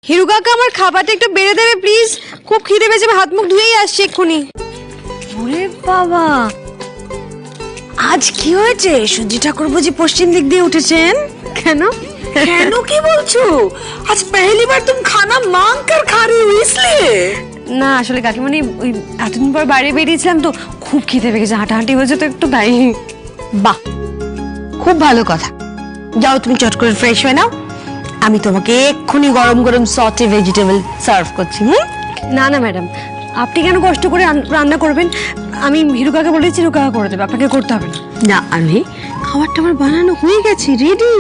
হিরু কাকা আমার খাবারটা একটু বেড়ে দেবে প্লিজ, খুব খিদে পেয়েছে, হাত মুখ ধুয়েই আসছে এক্ষুনি। ওরে বাবা, আজ কি হয়েছে? সূর্য ঠাকুর বুঝি পশ্চিম দিক দিয়ে উঠেছেন? কেন কেন কি বলছো? आज पहली बार तुम खाना मांग कर खा रही हो इसलिए? না আসলে কাকিমণি ওই এতদিন পর বাইরে বেরিয়েছিলাম তো খুব খিদে পেয়ে গেছে, হাঁটাহাঁটি হয়েছে তো একটু তাই। বাহ, খুব ভালো কথা। যাও তুমি চট করে ফ্রেশ হয়ে নাও, আমি তোমাকে এক্ষুনি গরম গরম সটে ভেজিটেবল সার্ভ করছি। না না ম্যাডাম, আপনি কেন কষ্ট করে রান্না করবেন? আমি হিরু কাকা বলেছি, হিরু কাকা করে দেবে, আপনাকে করতে হবে না। না আরে, খাবারটা আমার বানানো হয়ে গেছে, রেডি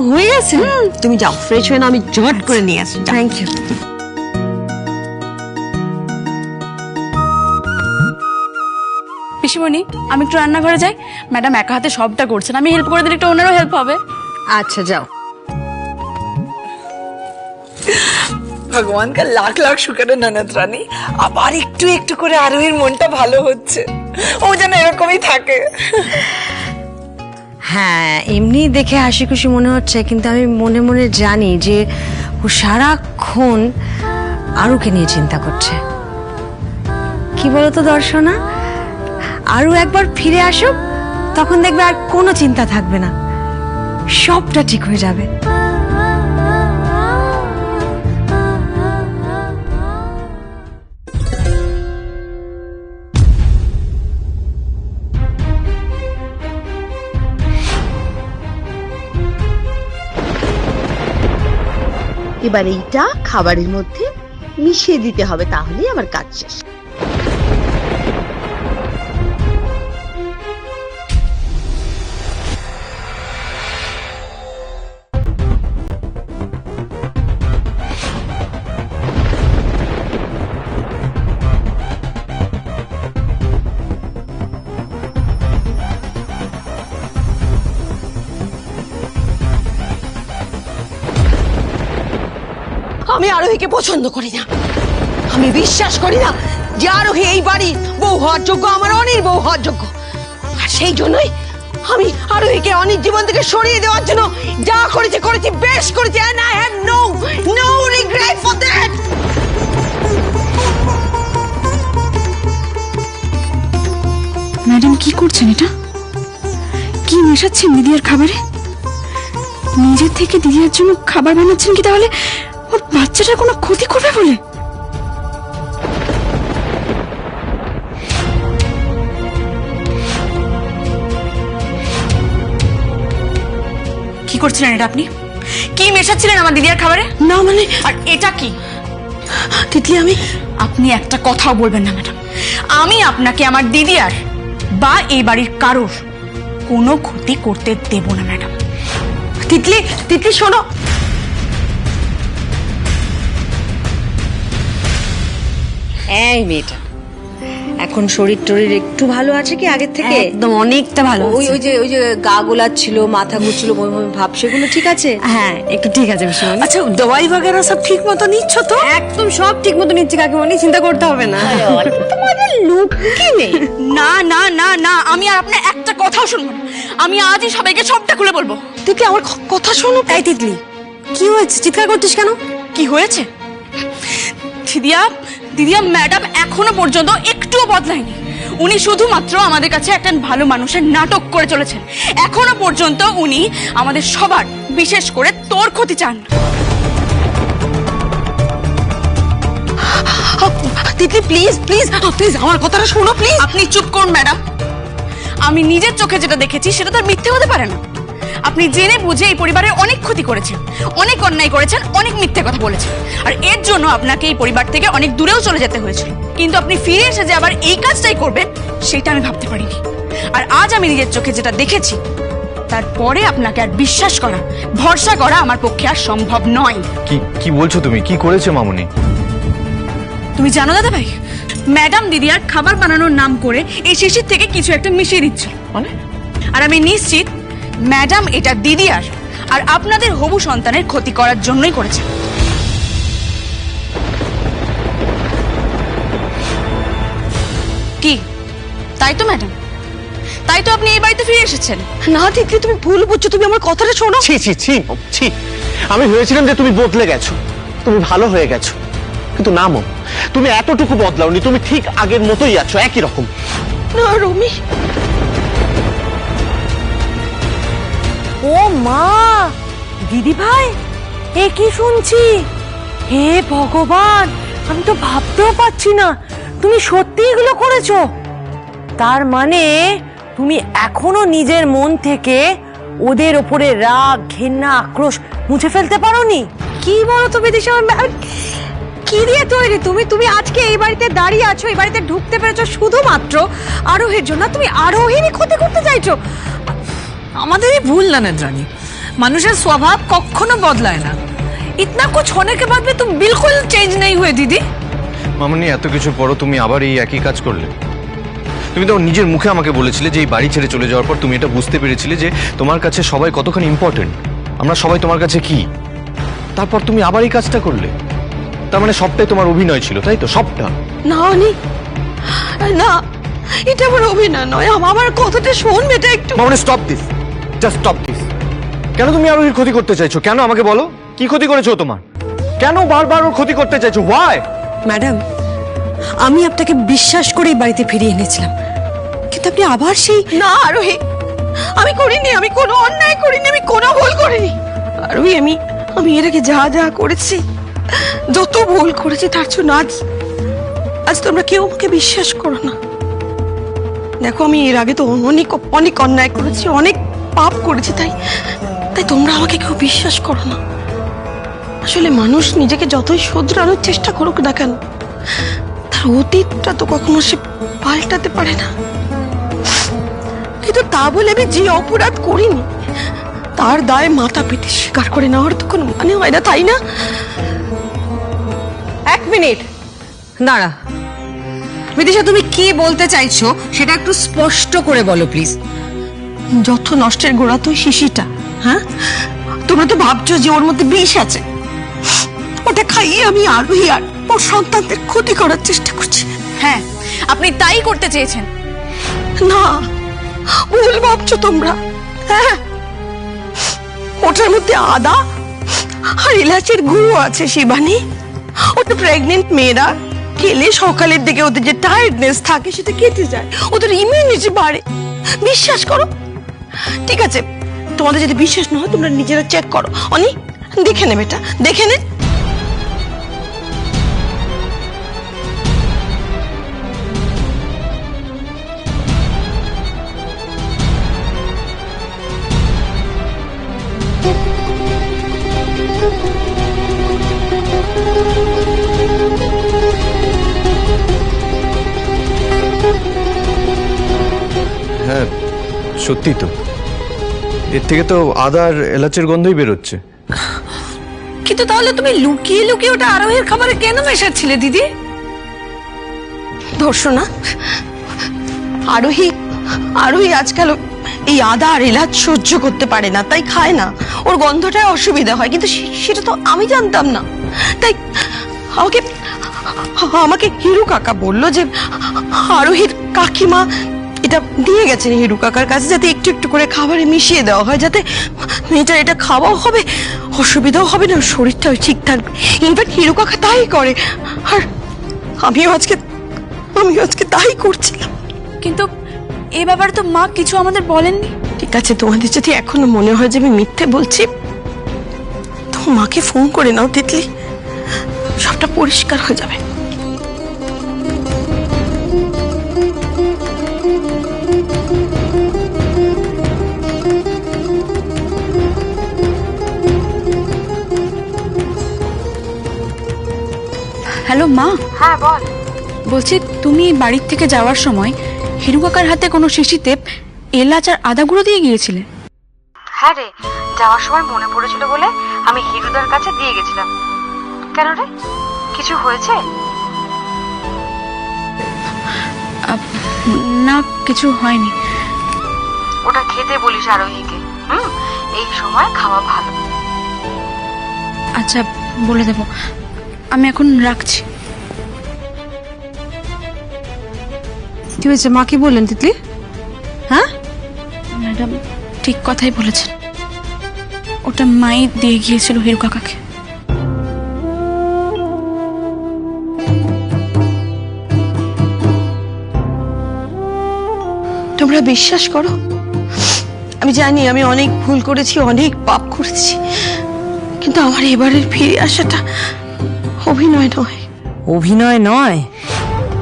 হয়ে গেছে। তুমি যাও ফ্রেশ হয়ে নাও, আমি ঝট করে নিয়ে আসি। Thank you. পিসিমণি, আমি একটু রান্নাঘরে যাই। ম্যাডাম একা হাতে সবটা করছেন, আমি হেল্প করে দিলে একটু ওনারও হেল্প হবে। আচ্ছা যাও। भगवान का लाख लाख शुक्र है ननद रानी, আবার একটু একটু করে আরোহীর মনটা ভালো হচ্ছে, ও যেন এরকমই থাকে। হ্যাঁ, এমনি দেখে হাসি খুশি মনে হচ্ছে, কিন্তু আমি মনে মনে জানি যে ও সারাক্ষণ আরুকে নিয়ে চিন্তা করছে। কি বলতো দর্শনা, আরু একবার ফিরে আসুক, তখন দেখবে আর কোনো চিন্তা থাকবে না, সবটা ঠিক হয়ে যাবে। এবার এইটা খাবারের মধ্যে মিশিয়ে দিতে হবে, তাহলেই আমার কাজ শেষ। আমি আরোহীকে পছন্দ করি না, আমি বিশ্বাস করি না যে আরোহী এই বাড়ির বউ হওয়ার যোগ্য, আমার অনির বউ হওয়ার যোগ্য। আর সেই জন্যই আমি আরোহীকে অনির জীবন থেকে সরিয়ে দেওয়ার জন্য যা করেছি করেছি, বেশ করেছি, and I have no regret for that. Madam কি করছেন? এটা কি মেশাচ্ছেন দিদিয়ার খাবারে? নিজের থেকে দিদিয়ার জন্য খাবার বানাচ্ছেন কি তাহলে ওর বাচ্চাটার কোনো ক্ষতি করবে বলে? কি করছিলেন এটা আপনি? কি মেশাচ্ছিলেন আমার দিদিয়ার খাবারে? না মানে, আর এটা কি? তিতলি আপনি একটা কথাও বলবেন না ম্যাডাম। আমি আপনাকে আমার দিদিয়ার বা এই বাড়ির কারোর কোনো ক্ষতি করতে দেব না ম্যাডাম। তিতলি শোনো, এই মেয়েটা এখন শরীর টরীর একটু ভালো আছে কি আগের থেকে? একদম অনেকটা ভালো। ওই যে গা গোলাচ্ছিল, মাথা ঘুরছিল, বমি বমি ভাব, সেগুলো ঠিক আছে? হ্যাঁ একটু ঠিক আছে পিসিমণি। আচ্ছা দवाई वगैरह सब ठीक মতো নিচ্ছ তো? একদম সব ঠিক মতো নিচ্ছি কাকিমণি, চিন্তা করতে হবে না। লুকি নেই। না না না না, আমি আর আপনার একটা কথাও শুনবো না। আমি আজই সবাইকে সবটা খুলে বলবো। তিতলি আমার কথা শোনো। এই তিতলি, কি হয়েছে? চিৎকার করছিস কেন? কি হয়েছে? দিদিয়া ম্যাডাম এখনো পর্যন্ত একটুও বদলায়নি। উনি শুধুমাত্র আমাদের কাছে একটা ভালো মানুষের নাটক করে চলেছেন। এখনো পর্যন্ত উনি আমাদের সবার, বিশেষ করে তোর ক্ষতি চান। তিতলি প্লিজ প্লিজ প্লিজ আমার কথাটা শোনো প্লিজ। আপনি চুপ করুন ম্যাডাম। আমি নিজের চোখে যেটা দেখেছি সেটা তো আর মিথ্যে হতে পারে না। আপনি জেনে বুঝে এই পরিবারের অনেক ক্ষতি করেছেন, অনেক অন্যায় করেছেন, অনেক মিথ্যে কথা বলেছেন, আর এর জন্য আপনাকে এই পরিবার থেকে অনেক দূরেও চলে যেতে হয়েছিল। কিন্তু আপনি ফিরে এসে যে আবার এই কাজটাই করবেন সেটা আমি ভাবতে পারিনি। আর আজ আমি নিজের চোখে যেটা দেখেছি তারপরে আপনাকে আর বিশ্বাস করা, ভরসা করা আমার পক্ষে আর সম্ভব নয়। কি বলছো তুমি? কি করেছে মামুনি? তুমি জানো দাদা ভাই, ম্যাডাম দিদিয়ার খাবার বানানোর নাম করে এই শিশির থেকে কিছু একটা মিশিয়ে দিচ্ছে। মানে? আর আমি নিশ্চিত ম্যাডাম এটা দিদিয়ার আর আপনাদের হবু সন্তানের ক্ষতি করার জন্যই করেছে। কি তাই তো ম্যাডাম? তাই তো আপনি এই বাড়িতে ফিরে এসেছেন। না তিতলি, তুমি ভুল বুঝছো, তুমি আমার কথাটা শোনো। ছি ছি ছি ছি, আমি ভেবেছিলাম যে তুমি বদলে গেছো, তুমি ভালো হয়ে গেছো, কিন্তু না মম, তুমি এতটুকু বদলাওনি, তুমি ঠিক আগের মতোই আছো, একই রকম। না রমি, ও মা, দিদি ভাই, এ কি শুনছি? হে ভগবান, আমি তো ভাবতেও পারছি না তুমি সত্যি এগুলো করেছো। তার মানে তুমি এখনো নিজের মন থেকে ওদের ওপরে রাগ, ঘৃণা, আক্রোশ মুছে ফেলতে পারোনি? কি বলো তো বিদিশা, কি দিয়ে তৈরি তুমি? তুমি আজকে এই বাড়িতে দাঁড়িয়ে আছো, এই বাড়িতে ঢুকতে পেরেছো শুধুমাত্র আরোহীর জন্য। তুমি আরোহীরই ক্ষতি করতে চাইছো। আমাদেরই ভুল ননদ রানী, মানুষের স্বভাব কখনো বদলায় না। इतना कुछ होने के बाद भी तुम बिल्कुल चेंज नहीं हुए दीदी। মামনি, এত কিছু পরও তুমি আবার এই একই কাজ করলে। তুমি তো নিজের মুখে আমাকে বলেছিলে যে এই বাড়ি ছেড়ে চলে যাওয়ার পর তুমি এটা বুঝতে পেরেছিলে যে তোমার কাছে সবাই কতখানি ইম্পর্টেন্ট, আমরা সবাই তোমার কাছে কি। তারপর তুমি আবার এই কাজটা করলে। তার মানে সবটাই তোমার অভিনয় ছিল, তাই তো? সবটা? না অনি, না, এটা আমার অভিনয় নয়। আমার কথাটা শোন এটা একটু। মামনি, stop this, just stop this. কেন তুমি আরোহীর ক্ষতি করতে চাইছো? কেন আমাকে বলো, কি ক্ষতি করেছো তোমার? কেন বারবার ওর ক্ষতি করতে চাইছো? হোয়াই? ম্যাডাম, আমি আপনাকে বিশ্বাস করে এই বাড়িতে ফিরিয়ে এনেছিলাম, কিন্তু আপনি আবার সেই। না আরোহী, আমি করিনি, আমি কোনো অন্যায় করিনি, আমি কোনো ভুল করিনি আরোহী। আমি এর আগে যা যা করেছি, যত ভুল করেছি, তার জন্য আজ তোমরা কেউ আমাকে বিশ্বাস করো না। দেখো, আমি এর আগে তো অনেক অনেক অন্যায় করেছি, অনেক পাপ করেছি, তাই তোমরা আমাকে কেউ বিশ্বাস করো না। আসলে মানুষ নিজেকে যতই শুধরানোর চেষ্টা করুক না কেন, তার অতীতটা তো কখনো সে পাল্টাতে পারে না। কিন্তু তা বলে আমি যে অপরাধ করিনি তার দায় মাথা পেতে স্বীকার করে নেওয়ার তো কোনো মানে হয় না, তাই না? এক মিনিট দাঁড়া বিদিশা, তুমি কি বলতে চাইছো সেটা একটু স্পষ্ট করে বলো প্লিজ। যত নষ্টের গোড়া তো শিশিটা। হ্যাঁ, তোমরা তো ভাবছো যে ওর মধ্যে বিষ আছে, ওটা খাইয়ে আমি আরোহী আর ওর সন্তানদের ক্ষতি করার চেষ্টা করছি। হ্যাঁ, আপনি তাই করতে চেয়েছেন। না, ভুল ভাবছো তোমরা। হ্যাঁ, ওটার মধ্যে আদা আর এলাচের গুঁড়ো আছে শিবানী। ওটা প্রেগনেন্ট মেয়েরা খেলে সকালের দিকে ওদের যে টায়ার্ডনেস থাকে সেটা কেটে যায়, ওদের ইমিউনিটি বাড়ে। বিশ্বাস করো। ঠিক আছে, তোমাদের যদি বিশ্বাস না হয় তোমরা নিজেরা চেক করো। অনি, দেখে নেবে, এটা দেখে নে। হ্যাঁ, সত্যি তো। এর থেকে তো আদা আর এলাচের গন্ধই বেরোচ্ছে। কিন্তু তাহলে তুমি লুকিয়ে লুকিয়ে ওটা আরোহীর খাবারে কেন মেশাচ্ছিলে দিদি? ধর্ষণা, আরোহী আজকাল এই আদা আর এলাচ সহ্য করতে পারে না, তাই খায় না। ওর গন্ধটায় অসুবিধা হয়, কিন্তু সেটা তো আমি জানতাম না। তাই আমাকে হিরু কাকা বললো যে আরোহীর কাকিমা এটা দিয়ে গেছেন হিরু কাকার কাছে, যাতে একটু একটু করে খাবারে মিশিয়ে দেওয়া হয়, যাতে মেয়েটার এটা খাওয়াও হবে, অসুবিধাও হবে না, শরীরটাও ঠিক থাকবে। ইনফ্যাক্ট হিরু কাকা তাই করে, আর আমিও আজকে তাই করছিলাম। কিন্তু এই ব্যাপারে তো মা কিছু আমাদের বলেননি। ঠিক আছে, তোমাদের যদি এখনো মনে হয় যে আমি মিথ্যে বলছি, তো মাকে ফোন করে নাও তিতলি, সবটা পরিষ্কার হয়ে যাবে। হ্যালো মা। হ্যাঁ বল। বলছি, তুমি বাড়ির থেকে যাওয়ার সময় হিরু কাকার হাতে কোনো শিশিতে এলাচ আর আদা গুঁড়ো দিয়ে গিয়েছিলে? হ্যাঁ রে, যাওয়ার সময় মনে পড়েছিল বলে আমি হিরুদার কাছে দিয়ে গেছিলাম। কেন রে, কিছু হয়েছে? না, কিছু হয়নি। ওটা খেতে বলিস আরোহীকে, এই সময় খাওয়া ভালো। আচ্ছা, বলে দেব। আমি এখন রাখছি। কি হয়েছে, মা কি বললেন তিতলি? হ্যাঁ ম্যাডাম ঠিক কথাই বলেছেন, ওটা মাই দিয়ে গিয়েছিল হিরু কাকাকে। তোমরা বিশ্বাস করো, আমি জানি আমি অনেক ভুল করেছি, অনেক পাপ করেছি, কিন্তু আমার এবারের ফিরে আসাটা অভিনয় নয়। অভিনয় নয়,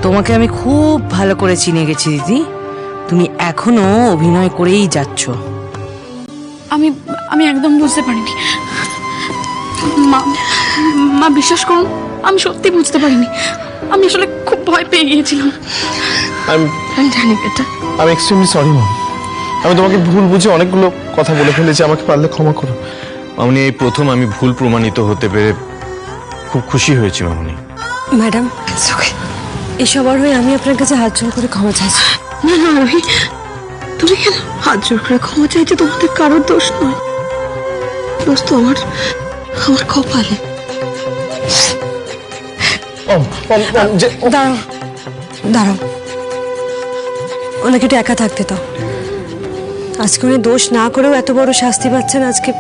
তোমাকে আমি খুব ভালো করে চিনে গেছি দিদি। তুমি এখনো অভিনয় করেই যাচ্ছ। আমি আমি একদম বুঝতে পারিনি মা। মা বিশ্বাস করুন, আমি সত্যি বুঝতে পারিনি। আমি আসলে খুব ভয় পেয়ে গিয়েছিলাম। আমি জানি বেটা। আমি এক্সট্রিমলি সরি মম। আমি তোমাকে ভুল বুঝে অনেকগুলো কথা বলে ফেলেছি, আমাকে পারলে ক্ষমা করো। মামনি, এই প্রথম আমি ভুল প্রমাণিত হতে পেরে খুব খুশি হয়েছি মামনি। ম্যাডাম, এসবার হয়ে আমি আপনার কাছে হাত জোড় করে ক্ষমা চাইছি। না না আরোহী, তুমি কেন হাত জোর করে ক্ষমা চাইতে? তোমাদের কারোর দোষ নয়, দোষ তো আমার কপালে। দাঁড়াও দাঁড়াও, ওনাকে একটু একা থাকতে দাও। আজকে উনি দোষ না করেও এত বড় শাস্তি পাচ্ছেন, আজকে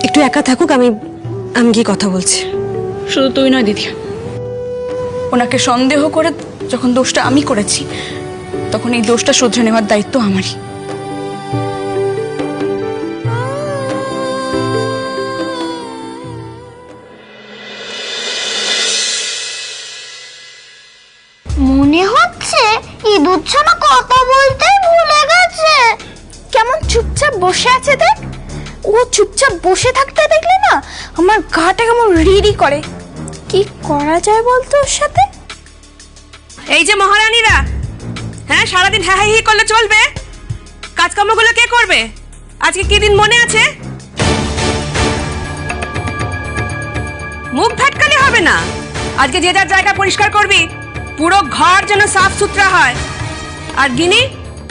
একটু একা থাকুক, আমি গিয়ে কথা বলছি। শুধু তুই নয় দিদি, ওনাকে সন্দেহ করে যখন দোষটা আমি করেছি, তখন এই দোষটা শুধরে নেওয়ার দায়িত্ব আমারই। মনে হচ্ছে ইঁদুর ছানা কথা বলতেই ভুলে গেছে। কেমন চুপচাপ বসে আছে দেখ। ও চুপচাপ বসে থাকতে দেখলে না আমার গাটা কেমন রিরি করে। কি করা যায় বলতো ওর সাথে? এই যে মহারানীরা, হ্যাঁ সারাদিন হ্যাঁ হ্যাঁ করলে চলবে? কাজকর্মগুলো কে করবে? আজকে কি দিন মনে আছে? মুখ ভেটকালে হবে না, আজকে যে যার জায়গা পরিষ্কার করবি, পুরো ঘর যেন সাফ সুতরা হয়। আর গিনি,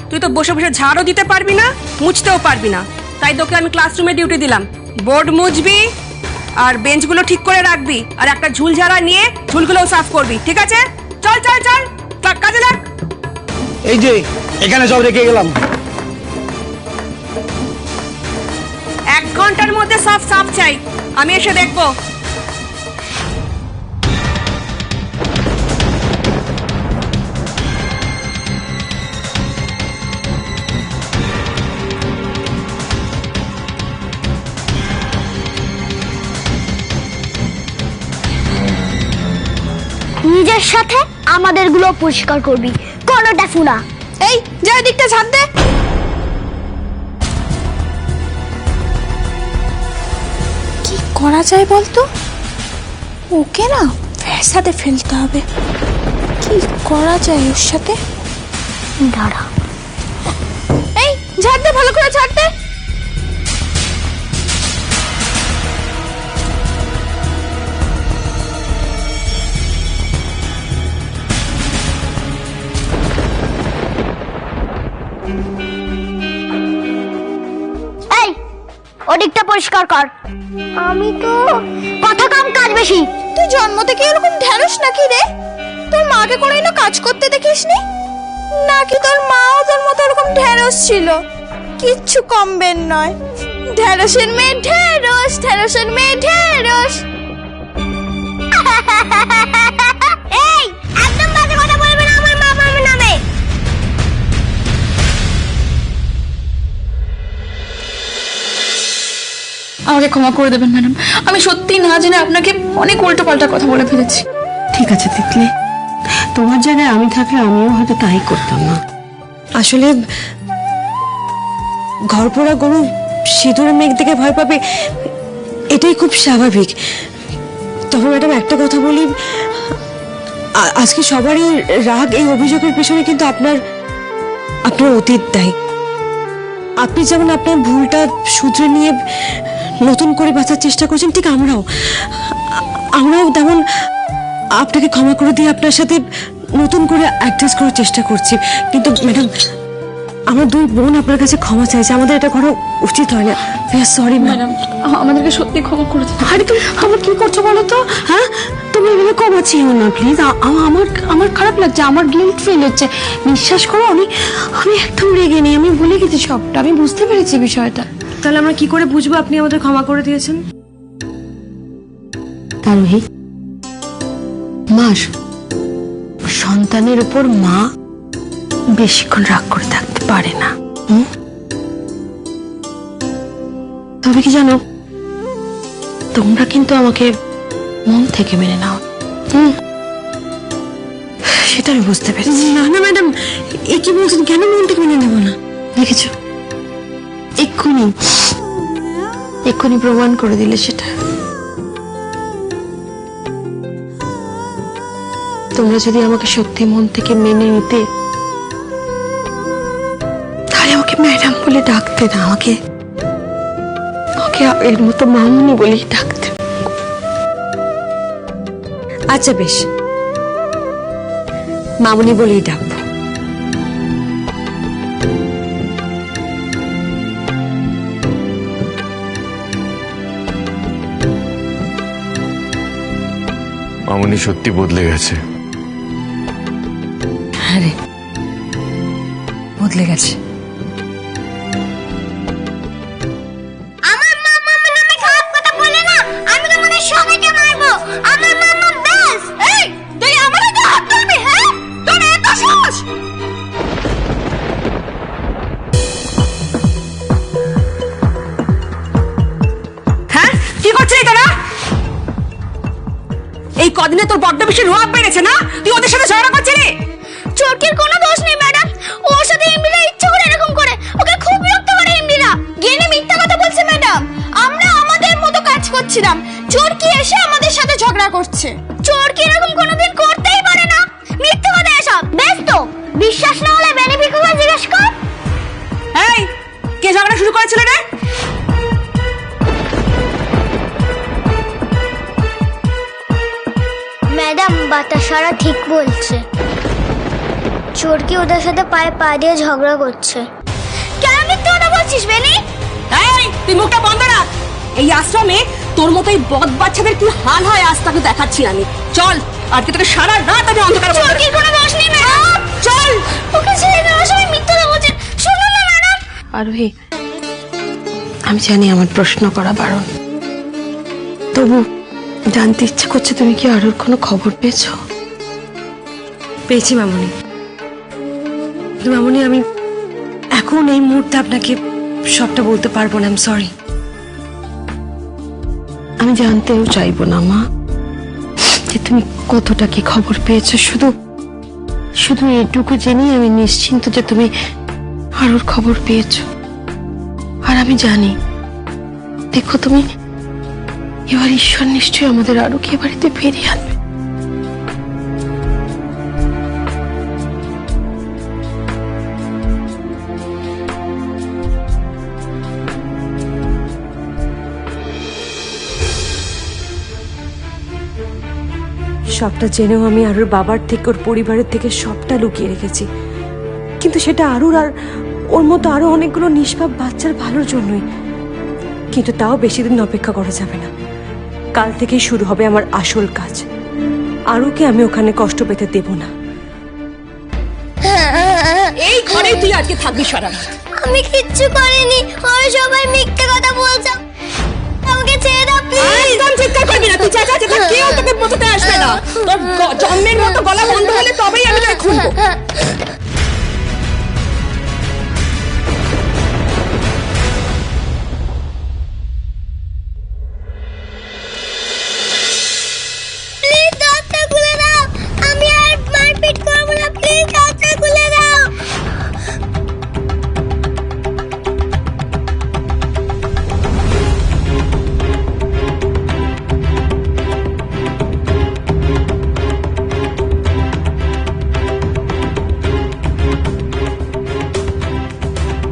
তুই তো বসে বসে ঝাড়ও দিতে পারবি না, মুছতেও পারবি না, তাই তোকে আমি ক্লাসরুমে ডিউটি দিলাম। বোর্ড মুছবি আর বেঞ্চগুলো ঠিক করে রাখবি, আর একটা ঝুল ঝাড়া নিয়ে ঝুলগুলোও সাফ করবি, ঠিক আছে? চল চল চল, কাজে লাগ। এই যে এখানে সব রেখে গেলাম। 1 ঘন্টার মধ্যে সব সাফ চাই, আমি এসে দেখবো। নিজের সাথে আমাদেরগুলো পরিষ্কার করবি, কোনোটা ফুনা। এই যা দিকটা ঝাড় দে। কি করা যায় বলতো? ওকে না ফ্যাসাদে ফেলতে হবে। কি করা যায় ওর সাথে? দাঁড়া, এই ঝাড় দে, ভালো করে ঝাড় দে। এই ওদিকটা পরিষ্কার কর। আমি তো কথা কম কাজ বেশি। তুই জন্ম থেকে এরকম ঢেড়স নাকি রে? তোর মাকে কোনোদিনও কাজ করতে দেখিসনি নাকি? তোর মাও তোর মতো এরকম ঢেড়স ছিল? কিচ্ছু কমবেন নয়। ঢেড়সের মেয়ে ঢেড়স, ঢেড়সের মেয়ে ঢেড়স। এই একদম বাজে কথা বলবে না আমার মা বাবার নামে। আমাকে ক্ষমা করে দেবেন ম্যাডাম, আমি সত্যি না জেনে আপনাকে অনেক উল্টো পাল্টা কথা বলে ফেলেছি। ঠিক আছে তিতলি, তোমার জায়গায় আমি থাকলে আমিও হয়তো তাই করতাম না। আসলে ঘরপোড়া গরু সিঁদুর মেঘ দেখে ভয় পাবে, এটাই খুব স্বাভাবিক। তবে ম্যাডাম একটা কথা বলি, আজকে সবারই রাগ এই অভিযোগের পেছনে কিন্তু আপনার অতীত দায়ী। আপনি যেমন আপনার ভুলটা শুধরে নিয়ে নতুন করে বাঁচার চেষ্টা করছেন, ঠিক আমরাও তেমন আপনাকে ক্ষমা করে দিয়ে আপনার সাথে নতুন করে অ্যাডজাস্ট করার চেষ্টা করছি। কিন্তু ম্যাডাম, আমার 2 বোন আপনার কাছে ক্ষমা চাইছে, আমাদের এটা করা উচিত হয় না। সরি ম্যাডাম, আমাদেরকে সত্যি ক্ষমা করে দিন। আরে তুমি আমার কি করছো বলো তো? হ্যাঁ, তুমি এভাবে ক্ষমা চেয়েও না প্লিজ। আমার খারাপ লাগছে, আমার গিল্ট ফিল হচ্ছে। বিশ্বাস করো, আমি একদম রেগে নেই, আমি ভুলে গেছি সবটা, আমি বুঝতে পেরেছি বিষয়টা। তাহলে আমরা কি করে বুঝবো আপনি আমাদের ক্ষমা করে দিয়েছেন? আরোহী, মা সন্তানের উপর মা বেশিক্ষণ রাগ করে থাকতে পারে না। তবে কি জানো, তোমরা কিন্তু আমাকে মন থেকে মেনে নাও। সেটা আমি বুঝতে পেরেছি। না না ম্যাডাম, এ কি বলছেন? কেন মন থেকে মেনে নেবো না? দেখেছো, এক্ষুনি প্রমাণ করে দিলে সেটা। তোমরা যদি আমাকে সত্যি মন থেকে মেনে নিতে, তাহলে আমাকে ম্যাডাম বলে ডাকতে না, আমাকে এর মতো মামুনি বলেই ডাকতে। আচ্ছা বেশ, মামুনি বলেই ডাকবো। মামুনি সত্যি বদলে গেছে। হ্যাঁ রে, বদলে গেছে। আমার মামা নামে খারাপ কথা বলে না, আমি তোমাদের সবাইকে মারবো। আমার মামা বেশ। এই তুই আমার গায়ে হাত তুলবি? হ্যাঁ, তোর এত সাহস? হ্যাঁ, কি করছিস তোরা? এই কদিনে তোর বড্ড বেশি রোয়াব বেড়েছে না? তুই ওদের সাথে ঝগড়া করছিলি? চোরকির কোনো দোষ নেই ম্যাডাম, ওর সাথে ইমরিরা ইচ্ছা করে এরকম করে। ওকে খুব বিরক্ত করে ইমরিরা। গেনে মিথ্যা কথা বলছে ম্যাডাম। আমরা আমাদের মতো কাজ করছিলাম, চোরকি এসে আমাদের সাথে ঝগড়া করছে। চোরকি এরকম কোনোদিন করতেই পারে না। মিথ্যা কথা এসব। বেশ তো, বিশ্বাস না হলে বেনিফিকুকে জিজ্ঞেস কর। এই, কে ঝগড়া শুরু করেছিল রে? ম্যাডাম, বাতাসারা ঠিক বলছে। চোরকি ওদের সাথে পায়ে পা দিয়ে ঝগড়া করছে। কেন মিথ্যে কথা বলছিস বেনি? এই, তুই মুখটা বন্ধ রাখ। এই আশ্রমে তোর মতো এই বদ বাচ্চাদের কি হাল হয় আজ তাকে দেখাচ্ছি আমি। চল, আজকে তোকে সারা রাত আমি অন্ধকার বন্ধ চোরকির কোনো দোষ নেই ম্যাডাম। চল। ওকে ছেড়ে দেওয়ার সময় মিথ্যে কথা বলছেন। শুনুন না ম্যাডাম। আরোহী, আমি জানি আমার প্রশ্ন করা বারণ, তবু জানতে ইচ্ছে করছে তুমি কি আরোর কোনো খবর পেয়েছো? পেয়েছি মামুনি। মামুনি, আমি এখন এই মুহূর্তে আপনাকে সবটা বলতে পারবো না। সরি, আমি জানতেও চাইবো না মা যে তুমি কতটা কি খবর পেয়েছো। শুধু এটুকু জেনেই আমি নিশ্চিন্ত যে তুমি আরোর খবর পেয়েছো। আর আমি জানি, দেখো, তুমি এবার ঈশ্বর নিশ্চয়ই আমাদের আরোকে এ বাড়িতে ফিরিয়ে আনবে। সবটা জেনেও আমি আরুর বাবার থেকে, ওর পরিবারের থেকে সবটা লুকিয়ে রেখেছি। কিন্তু সেটা আরুর আর ওর মতো আরো অনেকগুলো নিষ্পাপ বাচ্চার ভালোর জন্যই। কিন্তু তাও বেশি দিন অপেক্ষা করা যাবে না। কাল থেকেই শুরু হবে আমার আসল কাজ। আরুকে আমি ওখানে কষ্ট পেতে দেব না। এই ঘরে তুই আজকে থাকবি সারা রাত। আমি কিচ্ছু করিনি, ওই সবাই মিথ্যে কথা বলছে। আমাকে ছেড়ে দাও প্লিজ। একদম চিৎকার করবি না, তুই চেঁচা কেউ তোকে বোঝাতে আসবে না। তোর জন্মের মতো গলা বন্ধ হলে তবেই আমি তোকে খুলবো। প্লিজ দরজা খুলে দাও। আমি আর মারপিট করবো না, প্লিজ দরজা খুলে দাও।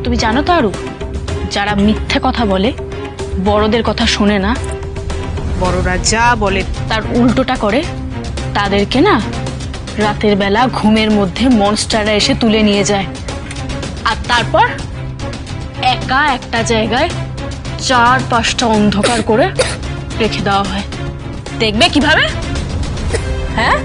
তুমি জানো তো আরু, যারা মিথ্যে কথা বলে, বড়দের কথা শোনে না, বড়রা যা বলে তার উল্টোটা করে, তাদেরকে না রাতের বেলা ঘুমের মধ্যে মনস্টাররা এসে তুলে নিয়ে যায়। আর তারপর একা একটা জায়গায় 4-5টা অন্ধকার করে রেখে দেওয়া হয়। দেখবে কিভাবে? হ্যাঁ,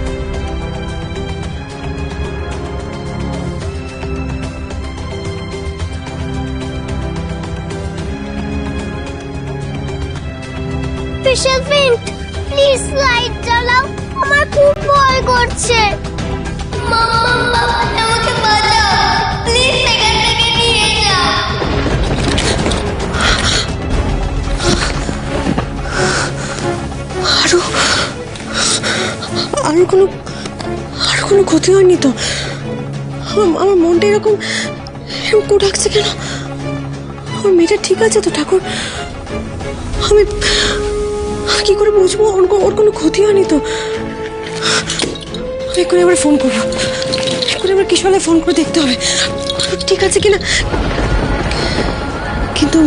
স্পেশাল ফ্রেন্ড, প্লিজ লাইট জ্বালাও। আমার খুব ভয় করছে। মাম্মা, বাবা, আমাকে বাঁচাও। কোনো ক্ষতি হয়নি তো? আমার মনটা এরকম কোটাকছে কেন? আমার মেয়েটা ঠিক আছে তো ঠাকুর? আমি কি করে বুঝবো ওর কোনো ক্ষতি হয়নি তো? আমি এক্ষুনি আবার ফোন করবো, এক্ষুনি আবার কিশোরকে ফোন করে দেখতে হবে ঠিক আছে কিনা। কিন্তু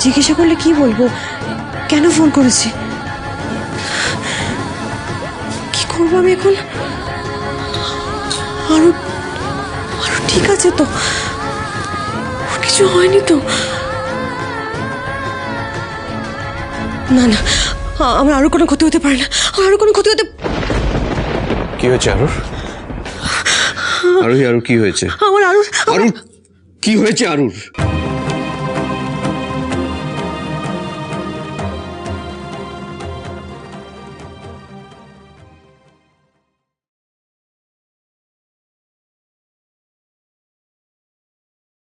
জিজ্ঞাসা করলে কি বলবো? কেন ফোন করেছি? কি করবো আমি এখন? আরো ঠিক আছে তো? ওর কিছু হয়নি তো? না না, আমার আরো কোনো ক্ষতি হতে পারে না, আরো কোনো ক্ষতি হতে। কি হয়েছে আরুর? আরু কি হয়েছে? আমার আরো আরুর কি হয়েছে? আরুর